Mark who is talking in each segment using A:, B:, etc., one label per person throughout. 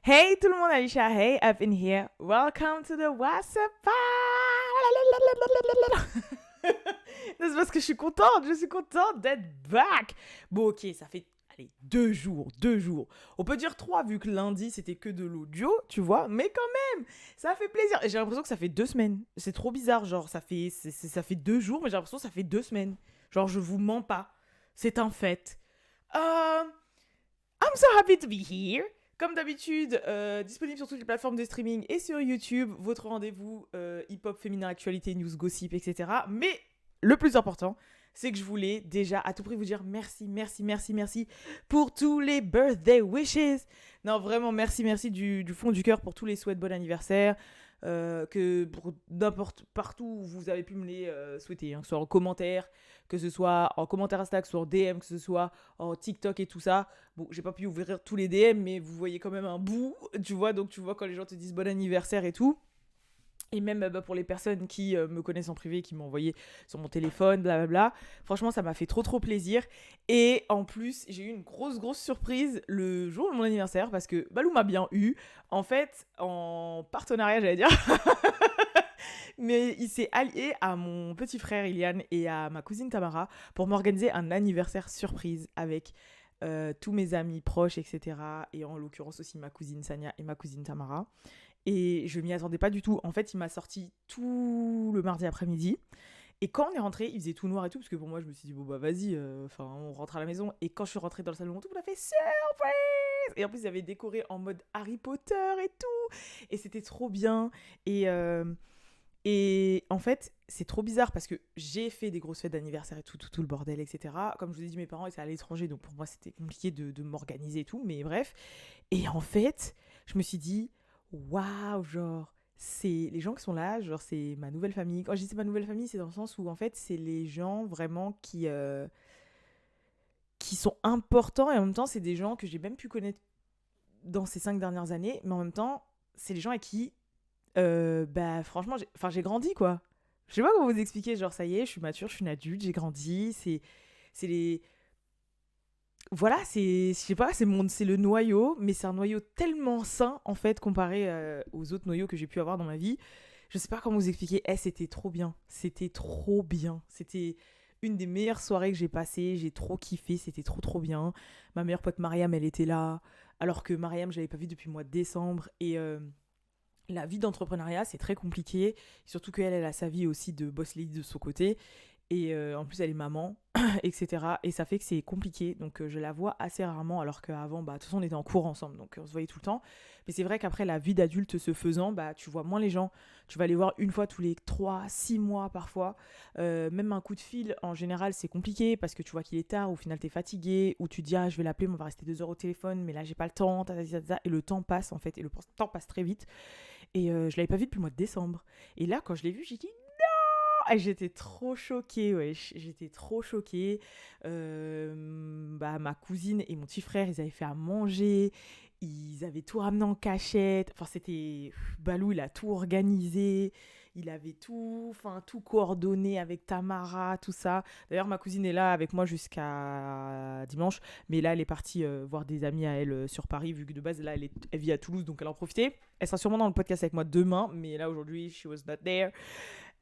A: Hey tout le monde, Alicia, hey, up in here. Welcome to the WhatsApp. C'est parce que je suis contente d'être back. Bon, ok, ça fait, allez, 2 jours. On peut dire 3 vu que lundi c'était que de l'audio, tu vois, mais quand même, ça fait plaisir. Et j'ai l'impression que ça fait 2 semaines. C'est trop bizarre, genre, ça fait 2 jours, mais j'ai l'impression que ça fait 2 semaines. Genre, je vous mens pas. C'est un fait. Euh, I'm so happy to be here. Comme d'habitude, disponible sur toutes les plateformes de streaming et sur YouTube, votre rendez-vous hip-hop, féminin, actualité, news, gossip, etc. Mais le plus important, c'est que je voulais déjà à tout prix vous dire merci pour tous les birthday wishes. Non, vraiment, merci du fond du cœur pour tous les souhaits de bon anniversaire. Que pour n'importe partout où vous avez pu me les souhaiter, hein, que ce soit en commentaire, que ce soit en commentaire Insta, que ce soit en DM, que ce soit en TikTok et tout ça. Bon, j'ai pas pu ouvrir tous les DM, mais vous voyez quand même un bout, tu vois, donc tu vois quand les gens te disent bon anniversaire et tout. Et même pour les personnes qui me connaissent en privé, qui m'ont envoyé sur mon téléphone, blablabla. Franchement, ça m'a fait trop plaisir. Et en plus, j'ai eu une grosse surprise le jour de mon anniversaire parce que Balou m'a bien eu. En fait, en partenariat, j'allais dire. Mais il s'est allié à mon petit frère Ilian et à ma cousine Tamara pour m'organiser un anniversaire surprise avec tous mes amis proches, etc. Et en l'occurrence aussi ma cousine Sania et ma cousine Tamara. Et je m'y attendais pas du tout. En fait, il m'a sorti tout le mardi après-midi. Et quand on est rentré, il faisait tout noir et tout, parce que pour moi, je me suis dit, bon, bah vas-y, on rentre à la maison. Et quand je suis rentrée dans le salon, tout le monde a fait surprise. Et en plus, il avait décoré en mode Harry Potter et tout. Et c'était trop bien. Et en fait, c'est trop bizarre parce que j'ai fait des grosses fêtes d'anniversaire et tout le bordel, etc. Comme je vous ai dit, mes parents étaient à l'étranger, donc pour moi, c'était compliqué de m'organiser et tout. Mais bref. Et en fait, je me suis dit, waouh, genre, c'est les gens qui sont là, genre, c'est ma nouvelle famille. Quand je dis c'est ma nouvelle famille, c'est dans le sens où, en fait, c'est les gens vraiment qui sont importants et en même temps, c'est des gens que j'ai même pu connaître dans ces 5 dernières années, mais en même temps, c'est les gens avec qui, bah, franchement, j'ai grandi, quoi. Je sais pas comment vous expliquer, genre, ça y est, je suis mature, je suis une adulte, j'ai grandi, c'est les... Voilà, je sais pas, c'est le noyau, mais c'est un noyau tellement sain, en fait, comparé aux autres noyaux que j'ai pu avoir dans ma vie. Je sais pas comment vous expliquer. C'était trop bien. C'était trop bien. C'était une des meilleures soirées que j'ai passées. J'ai trop kiffé. C'était trop bien. Ma meilleure pote Mariam, elle était là. Alors que Mariam, je l'avais pas vue depuis le mois de décembre. Et la vie d'entrepreneuriat, c'est très compliqué. Surtout qu'elle, elle a sa vie aussi de boss lady de son côté. Et en plus, elle est maman, etc. Et ça fait que c'est compliqué. Donc, je la vois assez rarement. Alors qu'avant, bah, de toute façon, on était en cours ensemble. Donc, on se voyait tout le temps. Mais c'est vrai qu'après, la vie d'adulte se faisant, bah, tu vois moins les gens. Tu vas les voir une fois tous les 3, 6 mois parfois. Même un coup de fil, en général, c'est compliqué parce que tu vois qu'il est tard. Au final, t'es fatigué. Ou tu te dis, ah, je vais l'appeler, mais on va rester 2 heures au téléphone. Mais là, j'ai pas le temps. Et le temps passe, en fait. Et le temps passe très vite. Et je l'avais pas vu depuis le mois de décembre. Et là, quand je l'ai vu, j'ai dit, ah, j'étais trop choquée, ouais. J'étais trop choquée. Bah, ma cousine et mon petit frère, ils avaient fait à manger. Ils avaient tout ramené en cachette. Enfin, c'était... Balou, il a tout organisé. Il avait tout coordonné avec Tamara, tout ça. D'ailleurs, ma cousine est là avec moi jusqu'à dimanche. Mais là, elle est partie voir des amis à elle sur Paris, vu que de base, là, elle vit à Toulouse, donc elle en profitait. Elle sera sûrement dans le podcast avec moi demain. Mais là, aujourd'hui, she was not there.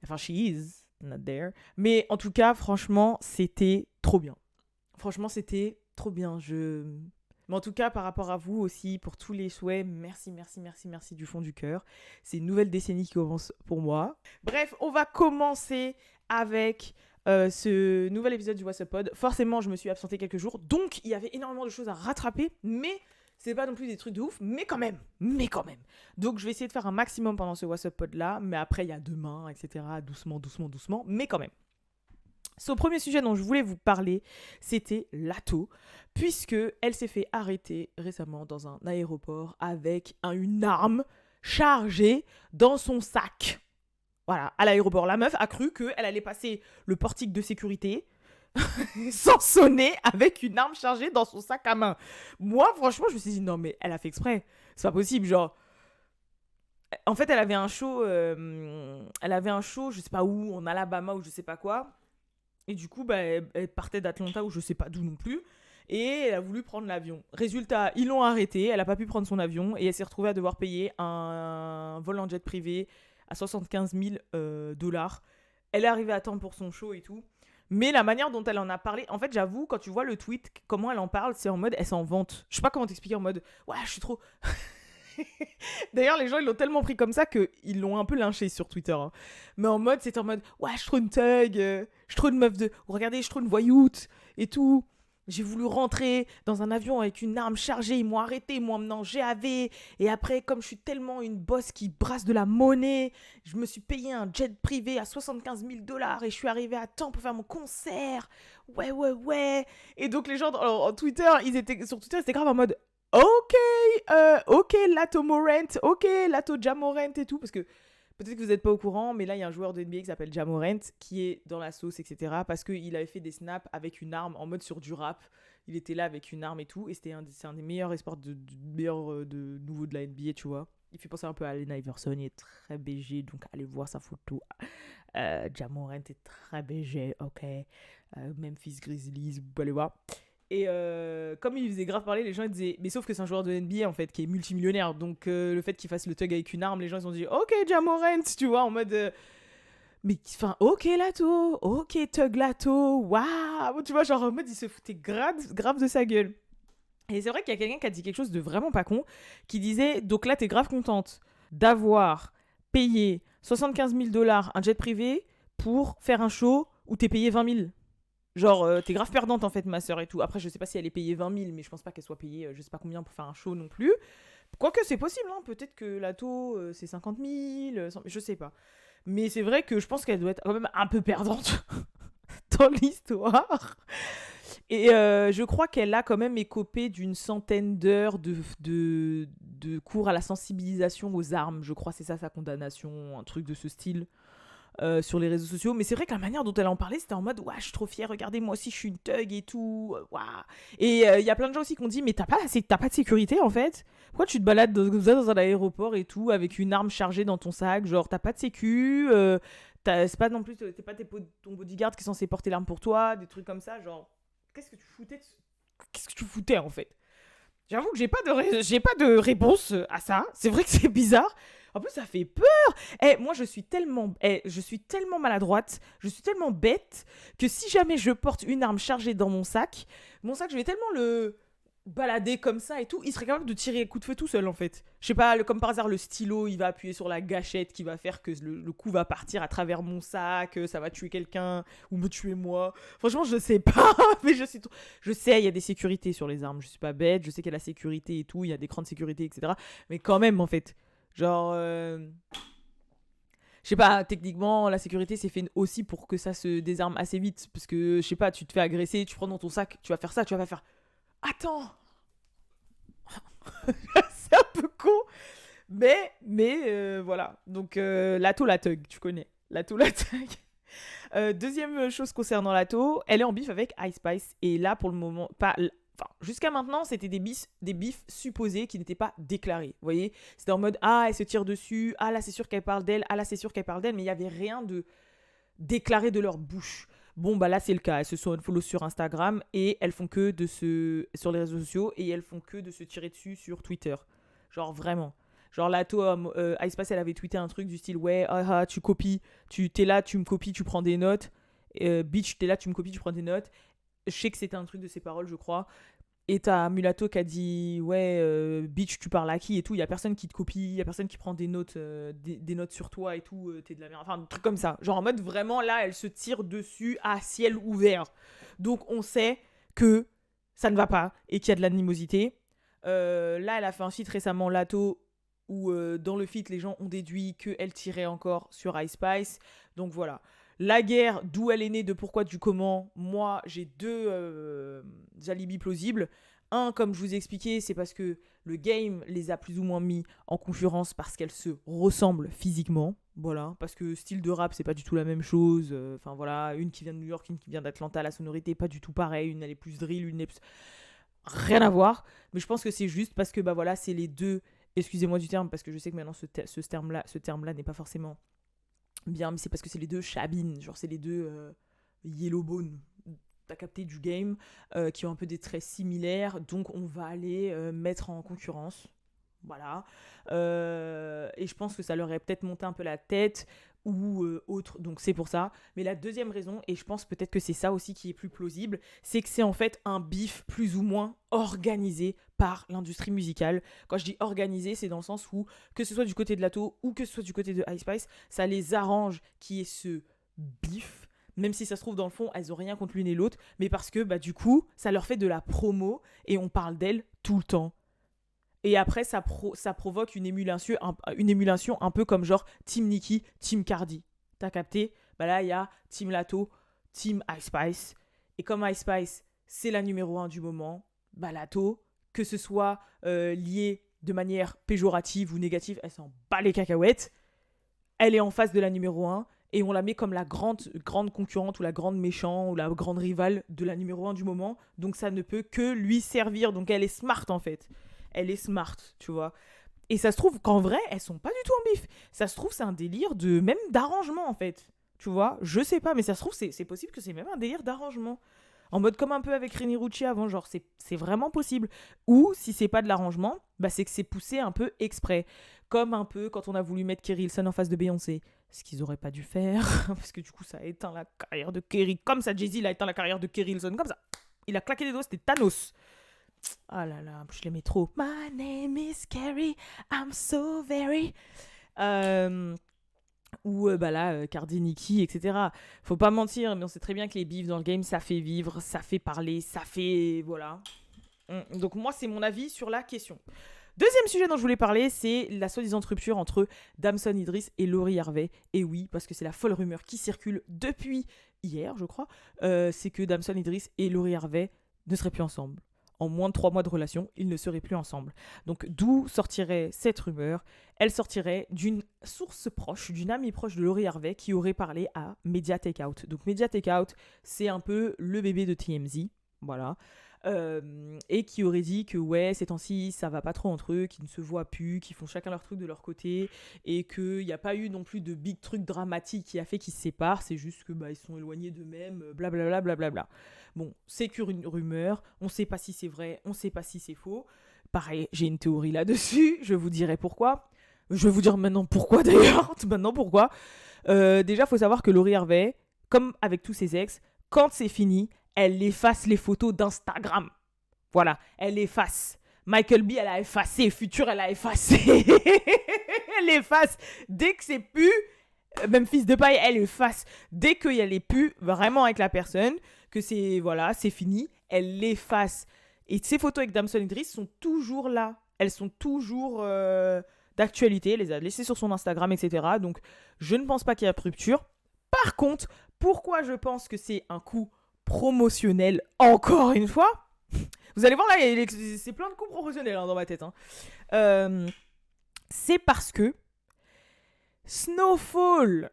A: Enfin, she is not there. Mais en tout cas, franchement, c'était trop bien. Franchement, c'était trop bien. Mais en tout cas, par rapport à vous aussi, pour tous les souhaits, merci du fond du cœur. C'est une nouvelle décennie qui commence pour moi. Bref, on va commencer avec ce nouvel épisode du WhatsApp Pod. Forcément, je me suis absentée quelques jours, donc il y avait énormément de choses à rattraper, mais c'est pas non plus des trucs de ouf, mais quand même. Donc je vais essayer de faire un maximum pendant ce WhatsApp Pod là, mais après il y a demain, etc. Doucement, mais quand même. Ce premier sujet dont je voulais vous parler, c'était Lato, puisque elle s'est fait arrêter récemment dans un aéroport avec une arme chargée dans son sac. Voilà, à l'aéroport, la meuf a cru qu'elle allait passer le portique de sécurité sans sonner avec une arme chargée dans son sac à main. Moi, franchement, je me suis dit, non mais elle a fait exprès. C'est pas possible, genre... En fait, elle avait un show, je sais pas où, en Alabama ou je sais pas quoi. Et du coup, bah, elle partait d'Atlanta ou je sais pas d'où non plus. Et elle a voulu prendre l'avion. Résultat, ils l'ont arrêtée, elle a pas pu prendre son avion et elle s'est retrouvée à devoir payer un vol en jet privé à 75 000 dollars. Elle est arrivée à temps pour son show et tout. Mais la manière dont elle en a parlé, en fait, j'avoue, quand tu vois le tweet, comment elle en parle, c'est en mode, elle s'en vante. Je sais pas comment t'expliquer en mode, ouais, je suis trop. D'ailleurs, les gens, ils l'ont tellement pris comme ça qu'ils l'ont un peu lynché sur Twitter. Hein. Mais en mode, c'est en mode, ouais, je suis trop une thug, je suis trop une meuf de. Regardez, je suis trop une voyoute et tout. J'ai voulu rentrer dans un avion avec une arme chargée, ils m'ont arrêté, ils m'ont emmené en GAV. Et après, comme je suis tellement une boss qui brasse de la monnaie, je me suis payé un jet privé à 75 000 dollars et je suis arrivée à temps pour faire mon concert. Ouais, ouais, ouais. Et donc, les gens, en Twitter, sur Twitter, ils étaient grave en mode, ok, ok, Lato Morant, ok, Lato Jamorant et tout. Parce que peut-être que vous n'êtes pas au courant, mais là, il y a un joueur de NBA qui s'appelle Jamorant qui est dans la sauce, etc. Parce qu'il avait fait des snaps avec une arme en mode sur du rap. Il était là avec une arme et tout. Et c'est un des meilleurs esports de nouveau de la NBA, tu vois. Il fait penser un peu à Allen Iverson. Il est très BG, donc allez voir sa photo. Jamorant est très BG, ok. Memphis Grizzlies, vous pouvez aller voir. Et comme il faisait grave parler, les gens ils disaient, mais sauf que c'est un joueur de NBA en fait qui est multimillionnaire, donc le fait qu'il fasse le thug avec une arme, les gens ils ont dit ok Jamorant, tu vois, en mode mais enfin ok Lato, ok thug Lato, waouh, tu vois, genre en mode il se foutait grave de sa gueule. Et c'est vrai qu'il y a quelqu'un qui a dit quelque chose de vraiment pas con, qui disait donc là t'es grave contente d'avoir payé 75 000 dollars un jet privé pour faire un show où t'es payé 20 000. Genre, t'es grave perdante en fait, ma soeur et tout. Après, je sais pas si elle est payée 20 000, mais je pense pas qu'elle soit payée je sais pas combien pour faire un show non plus. Quoique, c'est possible, hein. Peut-être que l'ATO, c'est 50 000, 100 000, je sais pas. Mais c'est vrai que je pense qu'elle doit être quand même un peu perdante dans l'histoire. Et je crois qu'elle a quand même écopé d'une centaine d'heures de cours à la sensibilisation aux armes. Je crois que c'est ça sa condamnation, un truc de ce style. Sur les réseaux sociaux, mais c'est vrai que la manière dont elle en parlait, c'était en mode ouais, je suis trop fière, regardez, moi aussi je suis une thug et tout, ouah. Et il y a plein de gens aussi qui ont dit mais t'as pas de sécurité en fait, pourquoi tu te balades dans un aéroport et tout avec une arme chargée dans ton sac, genre t'as pas de sécu, c'est pas non plus, t'es pas ton bodyguard qui est censé porter l'arme pour toi, des trucs comme ça, genre qu'est-ce que tu foutais en fait. J'avoue que j'ai pas de réponse à ça. C'est vrai que c'est bizarre. En plus, ça fait peur. Moi, je suis tellement maladroite, je suis tellement bête que si jamais je porte une arme chargée dans mon sac, je vais tellement le balader comme ça et tout, il serait capable de tirer un coup de feu tout seul en fait. Je sais pas, comme par hasard, le stylo, il va appuyer sur la gâchette qui va faire que le coup va partir à travers mon sac, ça va tuer quelqu'un ou me tuer moi. Franchement, je sais pas, mais je sais, il y a des sécurités sur les armes, je suis pas bête, je sais qu'il y a la sécurité et tout, il y a des crans de sécurité, etc. Mais quand même, en fait, genre. Je sais pas, techniquement, la sécurité c'est fait aussi pour que ça se désarme assez vite. Parce que, je sais pas, tu te fais agresser, tu prends dans ton sac, tu vas faire ça, tu vas pas faire. Attends. C'est un peu con. Mais voilà. Donc, Lato la thug, tu connais. Lato la thug. Deuxième chose concernant Lato, elle est en bif avec Ice Spice. Et là, pour le moment, pas. Enfin, jusqu'à maintenant, c'était des bifs supposés qui n'étaient pas déclarés. Vous voyez, c'était en mode ah, elle se tire dessus, ah là, c'est sûr qu'elle parle d'elle, ah là, c'est sûr qu'elle parle d'elle, mais il n'y avait rien de déclaré de leur bouche. Bon, bah là, c'est le cas. Elles se sont unfollow sur Instagram et elles font que sur les réseaux sociaux et elles font que de se tirer dessus sur Twitter. Genre vraiment. Genre Lato, Ice Spice, elle avait tweeté un truc du style ouais, tu copies, t'es là, tu me copies, tu prends des notes. Bitch, t'es là, tu me copies, tu prends des notes. Je sais que c'était un truc de ses paroles, je crois. Et t'as Mulato qui a dit ouais, bitch, tu parles à qui et tout. Il y a personne qui te copie, il y a personne qui prend des notes, des notes sur toi et tout. T'es de la merde. Enfin, un truc comme ça. Genre en mode vraiment là, elle se tire dessus à ciel ouvert. Donc on sait que ça ne va pas et qu'il y a de l'animosité. Là, elle a fait un feat récemment, Lato, où dans le feat, les gens ont déduit qu'elle tirait encore sur Ice Spice. Donc voilà. La guerre, d'où elle est née, de pourquoi, du comment, moi, j'ai deux alibis plausibles. Un, comme je vous ai expliqué, c'est parce que le game les a plus ou moins mis en concurrence parce qu'elles se ressemblent physiquement. Voilà, parce que style de rap, c'est pas du tout la même chose. Enfin voilà, une qui vient de New York, une qui vient d'Atlanta, la sonorité pas du tout pareil. Une, elle est plus drill, une est plus... Rien à voir. Mais je pense que c'est juste parce que, bah voilà, c'est les deux... Excusez-moi du terme, parce que je sais que maintenant, ce terme-là n'est pas forcément... bien, mais c'est parce que c'est les deux Chabine, genre c'est les deux Yellowbone, t'as capté, du game, qui ont un peu des traits similaires, donc on va aller mettre en concurrence. Voilà. Et je pense que ça leur aurait peut-être monté un peu la tête ou autre, donc c'est pour ça. Mais la deuxième raison, et je pense peut-être que c'est ça aussi qui est plus plausible, c'est que c'est en fait un bif plus ou moins organisé par l'industrie musicale. Quand je dis organisé, c'est dans le sens où, que ce soit du côté de Lato ou que ce soit du côté de Ice Spice, ça les arrange qu'il y ait ce bif, même si ça se trouve dans le fond, elles ont rien contre l'une et l'autre, mais parce que bah du coup, ça leur fait de la promo et on parle d'elles tout le temps. Et après, ça provoque une émulation un peu comme genre Team Nicki, Team Cardi. T'as capté? Bah là, il y a Team Lato, Team Ice Spice. Et comme Ice Spice, c'est la numéro un du moment, bah Lato, que ce soit lié de manière péjorative ou négative, elle s'en bat les cacahuètes. Elle est en face de la numéro un et on la met comme la grande concurrente ou la grande méchante ou la grande rivale de la numéro un du moment. Donc ça ne peut que lui servir. Donc elle est smart en fait. Elle est smart, tu vois. Et ça se trouve qu'en vrai, elles sont pas du tout en bif. Ça se trouve, c'est un délire de même d'arrangement en fait. Tu vois, je sais pas, mais ça se trouve, c'est possible que c'est même un délire d'arrangement. En mode comme un peu avec Reni Rucci avant, genre c'est vraiment possible. Ou si c'est pas de l'arrangement, bah c'est que c'est poussé un peu exprès. Comme un peu quand on a voulu mettre Kerry Hilson en face de Beyoncé. Ce qu'ils auraient pas dû faire, parce que du coup ça a éteint la carrière de Kerry. Comme ça, Jay-Z il a éteint la carrière de Kerry Hilson, comme ça. Il a claqué des doigts, c'était Thanos. Ah là là, je l'aimais trop. My name is Kerry, I'm so very. Ou bah là, Cardi, Nicki, etc. Faut pas mentir, mais on sait très bien que les bifs dans le game, ça fait vivre, ça fait parler, ça fait... Voilà. Donc moi, c'est mon avis sur la question. Deuxième sujet dont je voulais parler, c'est la soi-disant rupture entre Damson Idris et Laurie Harvey. Et oui, parce que c'est la folle rumeur qui circule depuis hier, je crois, c'est que Damson Idris et Laurie Harvey ne seraient plus ensemble. En moins de 3 mois de relation, ils ne seraient plus ensemble. Donc d'où sortirait cette rumeur? Elle sortirait d'une source proche, d'une amie proche de Laurie Harvey qui aurait parlé à Media Takeout. Donc Media Takeout, c'est un peu le bébé de TMZ, voilà. Et qui aurait dit que ouais, ces temps-ci ça va pas trop entre eux, qu'ils ne se voient plus, qu'ils font chacun leur truc de leur côté et qu'il n'y a pas eu non plus de big truc dramatique qui a fait qu'ils se séparent, c'est juste que bah, ils sont éloignés d'eux-mêmes, blablabla blablabla. Bon, c'est qu'une rumeur, on sait pas si c'est vrai, on sait pas si c'est faux. Pareil, j'ai une théorie là-dessus, je vous dirai pourquoi. Je vais vous dire maintenant pourquoi d'ailleurs, maintenant pourquoi. Déjà, faut savoir que Laurie Harvey, comme avec tous ses ex, quand c'est fini, elle efface les photos d'Instagram. Voilà, elle efface. Michael B, elle a effacé. Future, elle a effacé. Elle efface. Dès que c'est plus, même Fils de paille, elle efface. Dès qu'il y a les plus vraiment avec la personne, que c'est, voilà, c'est fini, elle l'efface. Et ces photos avec Damson Idris sont toujours là. Elles sont toujours d'actualité. Elle les a laissées sur son Instagram, etc. Donc, je ne pense pas qu'il y a rupture. Par contre, pourquoi je pense que c'est un coup promotionnel, encore une fois. Vous allez voir là, c'est plein de coups promotionnels dans ma tête. C'est parce que Snowfall.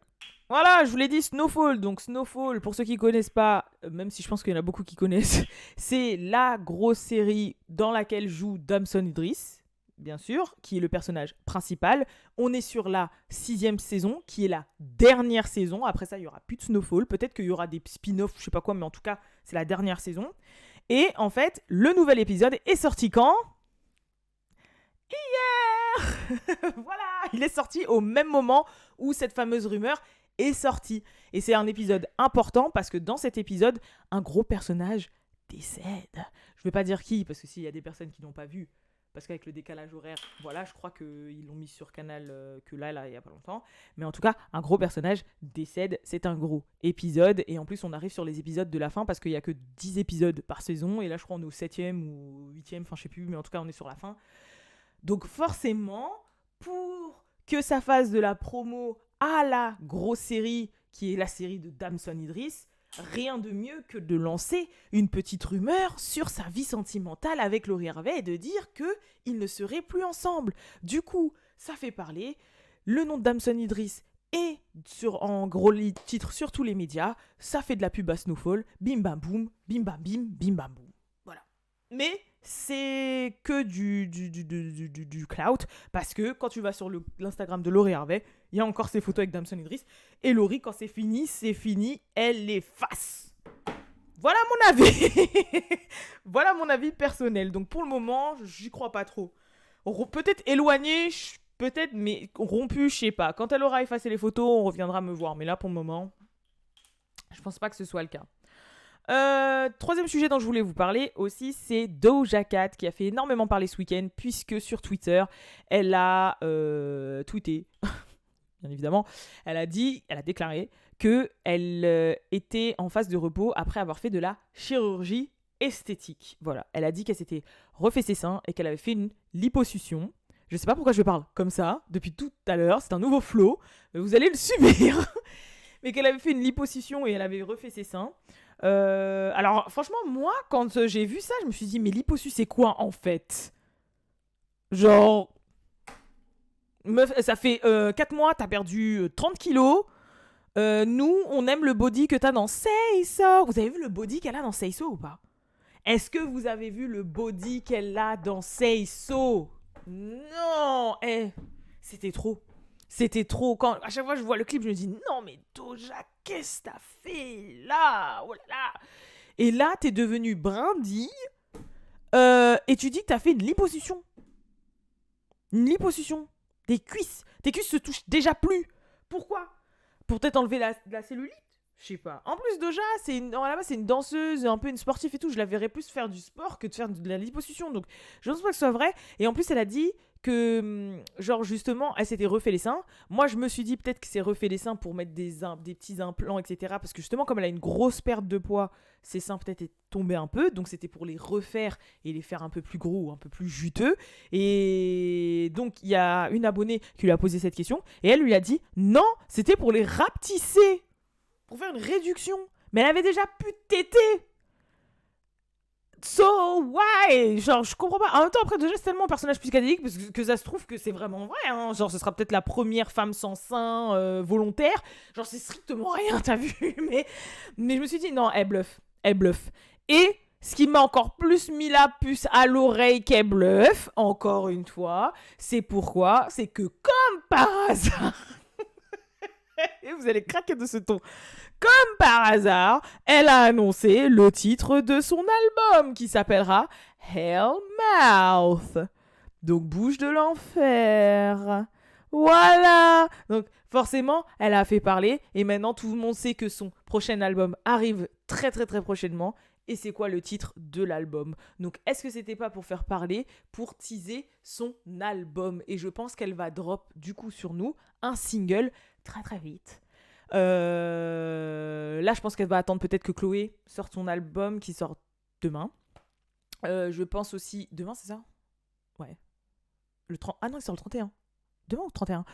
A: Voilà, je vous l'ai dit, Snowfall. Donc Snowfall, pour ceux qui connaissent pas, même si je pense qu'il y en a beaucoup qui connaissent, c'est la grosse série dans laquelle joue Damson Idris, bien sûr, qui est le personnage principal. On est sur la 6e saison, qui est la dernière saison. Après ça, il n'y aura plus de Snowfall. Peut-être qu'il y aura des spin-offs, je sais pas quoi, mais en tout cas, c'est la dernière saison. Et en fait, le nouvel épisode est sorti quand ? Hier. Voilà, il est sorti au même moment où cette fameuse rumeur est sortie. Et c'est un épisode important parce que dans cet épisode, un gros personnage décède. Je vais pas dire qui, parce que s'il y a des personnes qui n'ont pas vu, parce qu'avec le décalage horaire, voilà, je crois qu'ils l'ont mis sur Canal que là, il y a pas longtemps. Mais en tout cas, un gros personnage décède, c'est un gros épisode. Et en plus, on arrive sur les épisodes de la fin parce qu'il y a que 10 épisodes par saison. Et là, je crois on est au 7e ou 8e, enfin je sais plus, mais en tout cas, on est sur la fin. Donc forcément, pour que ça fasse de la promo à la grosse série, qui est la série de Damson Idris, rien de mieux que de lancer une petite rumeur sur sa vie sentimentale avec Laurie Harvey et de dire qu'ils ne seraient plus ensemble. Du coup, ça fait parler. Le nom de Damson Idris est en gros titre sur tous les médias. Ça fait de la pub à Snowfall. Bim bam boum, bim bam bim, bim bam boum. Voilà. Mais c'est que du clout, parce que quand tu vas sur l'Instagram de Laurie Harvey, il y a encore ses photos avec Damson Idris, et Laurie, quand c'est fini, elle l'efface. Voilà mon avis. Voilà mon avis personnel. Donc pour le moment, j'y crois pas trop. Peut-être éloigné, peut-être, mais rompu, je sais pas. Quand elle aura effacé les photos, on reviendra me voir. Mais là, pour le moment, je pense pas que ce soit le cas. Troisième sujet dont je voulais vous parler aussi, c'est Doja Cat qui a fait énormément parler ce week-end puisque sur Twitter, elle a tweeté, bien évidemment, elle a déclaré qu'elle était en phase de repos après avoir fait de la chirurgie esthétique. Voilà, elle a dit qu'elle s'était refait ses seins et qu'elle avait fait une liposuction. Je sais pas pourquoi je parle comme ça depuis tout à l'heure, c'est un nouveau flow, vous allez le subir. Mais qu'elle avait fait une liposuction et elle avait refait ses seins. Alors, franchement, moi, quand j'ai vu ça, je me suis dit, mais liposuction, c'est quoi en fait? Genre, meuf, ça fait 4 mois, t'as perdu 30 kilos. Nous, on aime le body que t'as dans Say So. Vous avez vu le body qu'elle a dans Say So ou pas? Est-ce que vous avez vu le body qu'elle a dans Say So? Non, c'était trop. C'était trop. Quand à chaque fois je vois le clip, je me dis non mais Doja, qu'est-ce que t'as fait là? Oh là là. Et là, t'es devenue brindille et tu dis que t'as fait une liposuction. Une liposuction. Tes cuisses se touchent déjà plus. Pourquoi? Pour peut-être enlever la cellulite? Je sais pas. En plus, Doja, c'est une danseuse, un peu une sportive et tout. Je la verrais plus faire du sport que de faire de la liposuction. Donc, je ne pense pas que ce soit vrai. Et en plus, elle a dit que, genre, justement, elle s'était refait les seins. Moi, je me suis dit peut-être que c'est refait les seins pour mettre des petits implants, etc. Parce que justement, comme elle a une grosse perte de poids, ses seins peut-être est tombé un peu. Donc, c'était pour les refaire et les faire un peu plus gros ou un peu plus juteux. Et donc, il y a une abonnée qui lui a posé cette question. Et elle lui a dit non, c'était pour les rapetisser. Pour faire une réduction. Mais elle avait déjà pu téter. So, why? Genre, je comprends pas. En même temps, après, déjà, c'est tellement un personnage psychédélique parce que ça se trouve que c'est vraiment vrai. Hein. Genre, ce sera peut-être la première femme sans sein volontaire. Genre, c'est strictement rien, t'as vu? Mais je me suis dit, non, elle bluffe. Elle bluffe. Et ce qui m'a encore plus mis la puce à l'oreille qu'elle bluffe, encore une fois, c'est pourquoi? C'est que, comme par hasard, et vous allez craquer de ce ton. Comme par hasard, elle a annoncé le titre de son album qui s'appellera Hellmouth. Donc bouche de l'enfer. Voilà. Donc forcément, elle a fait parler et maintenant tout le monde sait que son prochain album arrive très très très prochainement. Et c'est quoi le titre de l'album? Donc est-ce que c'était pas pour faire parler, pour teaser son album? Et je pense qu'elle va drop du coup sur nous un single très très vite. Là, je pense qu'elle va attendre peut-être que Chloé sorte son album qui sort demain. Je pense aussi... Demain, c'est ça? Ouais. Le 30... Ah non, il sort le 31. Demain ou le 31?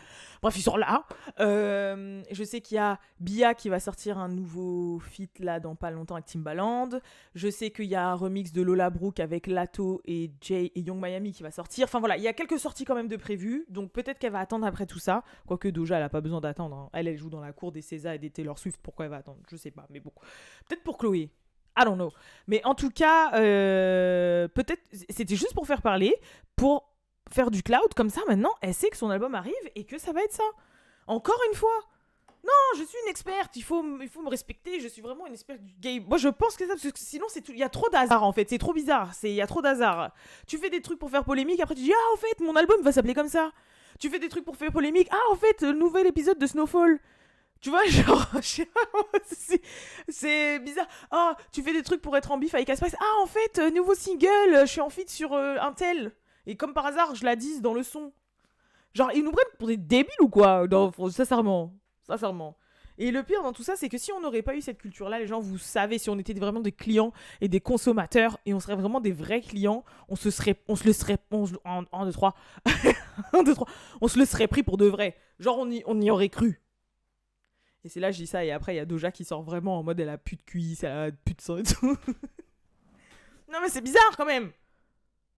A: Bref, il sort là. Je sais qu'il y a Bia qui va sortir un nouveau feat là dans pas longtemps avec Timbaland. Je sais qu'il y a un remix de Lola Brooke avec Lato et Jay et Young Miami qui va sortir. Enfin voilà, il y a quelques sorties quand même de prévues. Donc peut-être qu'elle va attendre après tout ça. Quoique Doja, elle a pas besoin d'attendre. Hein. Elle joue dans la cour des César et des Taylor Swift. Pourquoi elle va attendre? Je sais pas, mais bon. Peut-être pour Chloé. I don't know. Mais en tout cas, peut-être c'était juste pour faire parler, pour faire du cloud, comme ça maintenant elle sait que son album arrive et que ça va être ça. Encore une fois, non, je suis une experte, il faut me respecter, je suis vraiment une experte du game. Moi je pense que ça, parce que sinon il y a trop d'hasard en fait, c'est trop bizarre, il y a trop d'hasard. Tu fais des trucs pour faire polémique, après tu dis ah en fait mon album va s'appeler comme ça. Tu fais des trucs pour faire polémique, ah en fait le nouvel épisode de Snowfall. Tu vois, genre, c'est bizarre. Ah, tu fais des trucs pour être en bif avec Aspice. Ah, en fait, nouveau single, je suis en feat sur un tel. Et comme par hasard, je la dise dans le son. Genre, ils nous prennent pour des débiles ou quoi? Non, sincèrement. Sincèrement. Et le pire dans tout ça, c'est que si on n'aurait pas eu cette culture-là, les gens, vous savez, si on était vraiment des clients et des consommateurs, et on serait vraiment des vrais clients, on se le serait... En 2, 3. 1, 2, 3. On se le serait pris pour de vrai. Genre, on y aurait cru. Et c'est là je dis ça, et après il y a Doja qui sort vraiment en mode elle a plus de cuisse, elle a plus de sang et tout. Non mais c'est bizarre quand même.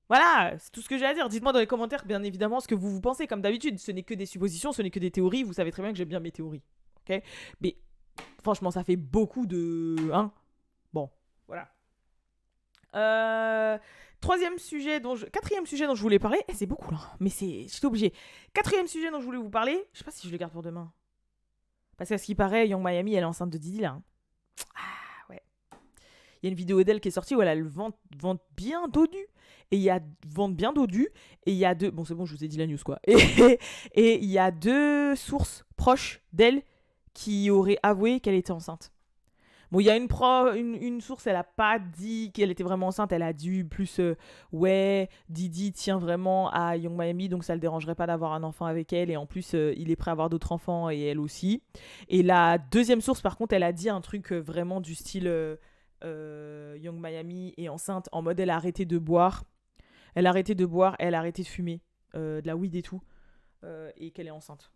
A: Voilà, c'est tout ce que j'ai à dire. Dites-moi dans les commentaires, bien évidemment, ce que vous pensez. Comme d'habitude, ce n'est que des suppositions, ce n'est que des théories. Vous savez très bien que j'aime bien mes théories. Ok? Mais franchement, ça fait beaucoup de... Hein? Bon, voilà. Quatrième sujet dont je voulais parler. C'est beaucoup là, mais j'étais obligée. Quatrième sujet dont je voulais vous parler. Je sais pas si je le garde pour demain. Parce qu'à ce qui paraît, Young Miami, elle est enceinte de Didi là. Hein. Ah ouais. Il y a une vidéo d'elle qui est sortie où elle a le ventre bien dodu. Et il y a ventre bien dodu. Et il y a deux. Bon, c'est bon, je vous ai dit la news, quoi. Et il y a deux sources proches d'elle qui auraient avoué qu'elle était enceinte. Bon, il y a une source, elle a pas dit qu'elle était vraiment enceinte, elle a dit plus ouais, Didi tient vraiment à Young Miami, donc ça le dérangerait pas d'avoir un enfant avec elle, et en plus il est prêt à avoir d'autres enfants et elle aussi. Et la deuxième source, par contre, elle a dit un truc vraiment du style Young Miami est enceinte, en mode elle a arrêté de boire, elle a arrêté de fumer, de la weed et tout, et qu'elle est enceinte.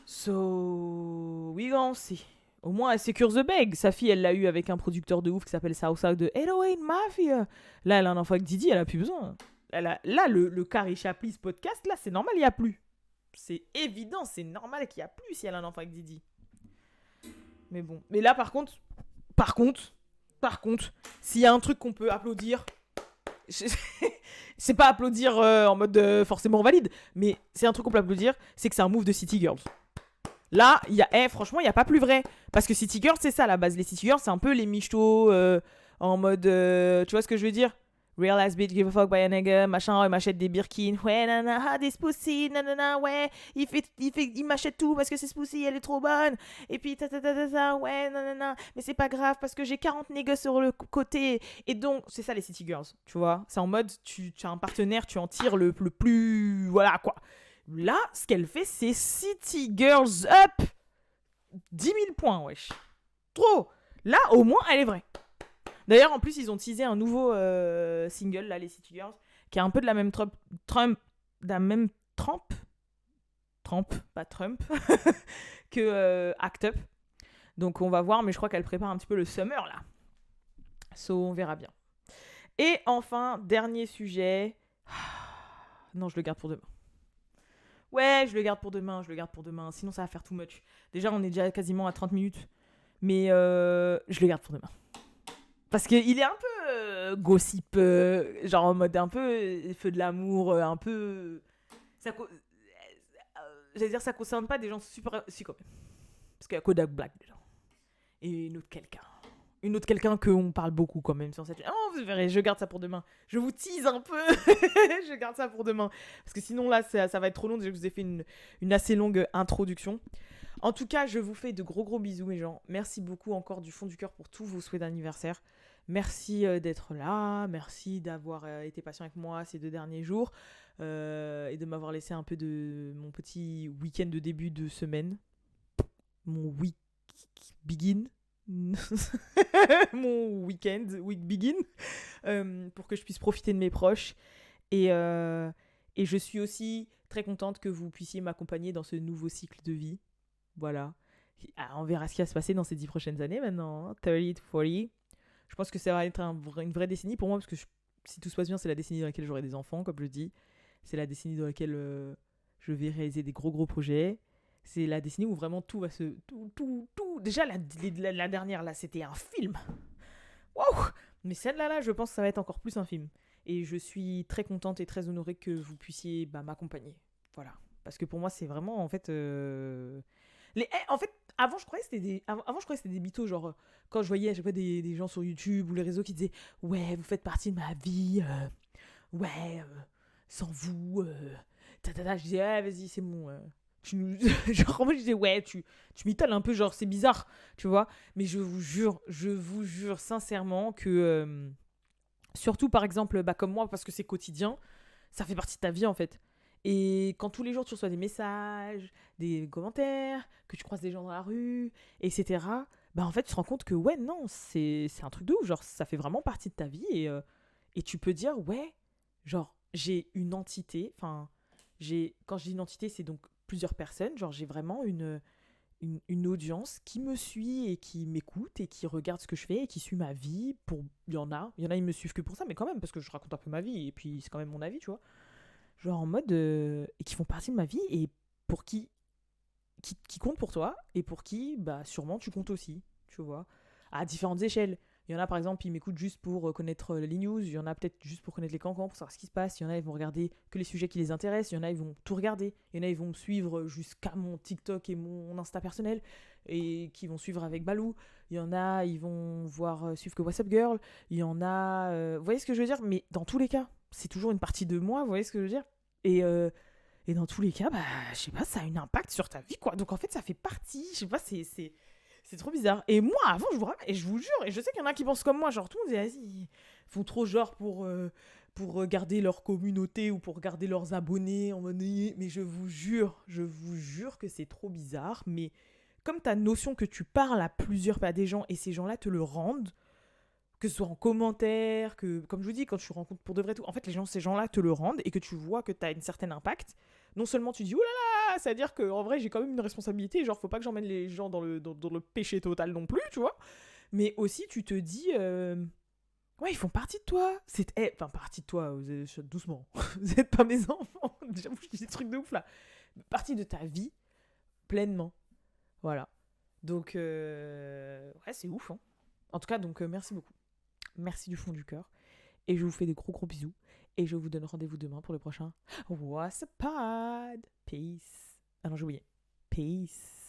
A: So, we gon' see. Au moins, elle sécure the bag. Sa fille, elle l'a eu avec un producteur de ouf qui s'appelle Southside de 808 Mafia. Là, elle a un enfant avec Didi, elle a plus besoin. Là, le Carrie Chaplin podcast, là, c'est normal, il n'y a plus. C'est évident, c'est normal qu'il n'y a plus si elle a un enfant avec Didi. Mais bon. Mais là, par contre, s'il y a un truc qu'on peut applaudir, c'est pas applaudir en mode forcément valide, mais c'est un truc qu'on peut applaudir, c'est que c'est un move de City Girls. Là, franchement, il n'y a pas plus vrai. Parce que City Girls, c'est ça à la base. Les City Girls, c'est un peu les michtos en mode. Tu vois ce que je veux dire? Real ass bitch, give a fuck by a nigga, machin, il m'achète des Birkin. Ouais, nanana, this pussy, nanana, ouais. Il m'achète tout parce que cette pussy, elle est trop bonne. Et puis, ouais, nanana. Mais c'est pas grave parce que j'ai 40 niggas sur le côté. Et donc, c'est ça les City Girls, tu vois. C'est en mode, tu as un partenaire, tu en tires le plus. Voilà, quoi. Là, ce qu'elle fait, c'est City Girls Up 10 000 points, wesh. Trop. Là, au moins, elle est vraie. D'ailleurs, en plus, ils ont teasé un nouveau single, là, les City Girls, qui est un peu de la même Trump, pas Trump, que Act Up. Donc, on va voir, mais je crois qu'elle prépare un petit peu le summer, là. So, on verra bien. Et enfin, dernier sujet. Non, je le garde pour demain. Ouais, je le garde pour demain. Sinon, ça va faire too much. Déjà, on est déjà quasiment à 30 minutes. Mais je le garde pour demain. Parce qu'il est un peu gossip. Genre en mode un peu feu de l'amour. Un peu... J'allais dire, ça concerne pas des gens super... Si, quand même. Parce qu'il y a Kodak Black, déjà. Et une autre quelqu'un qu'on parle beaucoup quand même sur cette... Oh, vous verrez, je garde ça pour demain. Je vous tease un peu. Je garde ça pour demain. Parce que sinon, là, ça va être trop long. Déjà que je vous ai fait une assez longue introduction. En tout cas, je vous fais de gros bisous, mes gens. Merci beaucoup encore du fond du cœur pour tous vos souhaits d'anniversaire. Merci d'être là. Merci d'avoir été patient avec moi ces 2 derniers jours. Et de m'avoir laissé un peu de mon petit week-end de début de semaine. Mon week begin. Mon week begin, pour que je puisse profiter de mes proches. Et je suis aussi très contente que vous puissiez m'accompagner dans ce nouveau cycle de vie. Voilà. On verra ce qui va se passer dans ces 10 prochaines années maintenant. 30 to 40. Je pense que ça va être une vraie décennie pour moi, parce que si tout se passe bien, c'est la décennie dans laquelle j'aurai des enfants, comme je dis. C'est la décennie dans laquelle je vais réaliser des gros projets. C'est la décennie où vraiment tout va se... Tout. Déjà, la dernière, là, c'était un film. Waouh! Mais celle-là, je pense que ça va être encore plus un film. Et je suis très contente et très honorée que vous puissiez m'accompagner. Voilà. Parce que pour moi, c'est vraiment, en fait... En fait, avant, je croyais que c'était des mythos. Genre, quand je voyais à chaque fois des gens sur YouTube ou les réseaux qui disaient « Ouais, vous faites partie de ma vie. Sans vous. » Je disais « Ah, vas-y, c'est bon. » Genre, moi, je disais « Ouais, tu m'étonnes un peu. Genre, c'est bizarre. » Tu vois. Mais je vous jure sincèrement que... surtout, par exemple, comme moi, parce que c'est quotidien, ça fait partie de ta vie, en fait. Et quand tous les jours tu reçois des messages, des commentaires, que tu croises des gens dans la rue, etc., en fait tu te rends compte que ouais, non, c'est un truc de ouf, genre ça fait vraiment partie de ta vie et tu peux dire ouais, genre j'ai une entité, quand je dis une entité, c'est donc plusieurs personnes, genre j'ai vraiment une audience qui me suit et qui m'écoute et qui regarde ce que je fais et qui suit ma vie. Il y en a, ils me suivent que pour ça, mais quand même, parce que je raconte un peu ma vie et puis c'est quand même mon avis, tu vois. Genre en mode... et qui font partie de ma vie et pour qui comptent pour toi et pour qui, sûrement, tu comptes aussi, tu vois. À différentes échelles. Il y en a, par exemple, ils m'écoutent juste pour connaître les news. Il y en a peut-être juste pour connaître les cancans, pour savoir ce qui se passe. Il y en a, ils vont regarder que les sujets qui les intéressent. Il y en a, ils vont tout regarder. Il y en a, ils vont me suivre jusqu'à mon TikTok et mon Insta personnel. Et qui vont suivre avec Balou. Il y en a, ils vont voir suivre que WhatsApp Girl. Il y en a... vous voyez ce que je veux dire? Mais dans tous les cas, c'est toujours une partie de moi. Vous voyez ce que je veux dire? Et dans tous les cas, bah, je sais pas, ça a un impact sur ta vie, quoi. Donc en fait, ça fait partie. Je sais pas, c'est trop bizarre. Et moi, avant, je vous rappelle, et je vous jure, et je sais qu'il y en a qui pensent comme moi, genre tout le monde dit, vas-y, ils font trop genre pour garder leur communauté ou pour garder leurs abonnés en mode, mais je vous jure que c'est trop bizarre. Mais comme t'as notion que tu parles à plusieurs, pas des gens, et ces gens-là te le rendent, que ce soit en commentaire, que, comme je vous dis, quand tu rencontres pour de vrai tout, en fait, ces gens-là te le rendent et que tu vois que t'as une certaine impact. Non seulement tu dis, oh là là, ça veut dire qu'en vrai, j'ai quand même une responsabilité, genre, faut pas que j'emmène les gens dans le péché total non plus, tu vois. Mais aussi, tu te dis, ouais, ils font partie de toi. Enfin, partie de toi, vous êtes, doucement. Vous êtes pas mes enfants. J'avoue, je dis des trucs de ouf là. Partie de ta vie, pleinement. Voilà. Donc, ouais, c'est ouf, hein. En tout cas, donc, merci beaucoup. Merci du fond du cœur. Et je vous fais des gros gros bisous. Et je vous donne rendez-vous demain pour le prochain What's a Pod. Peace. Ah non, j'ai oublié. Peace.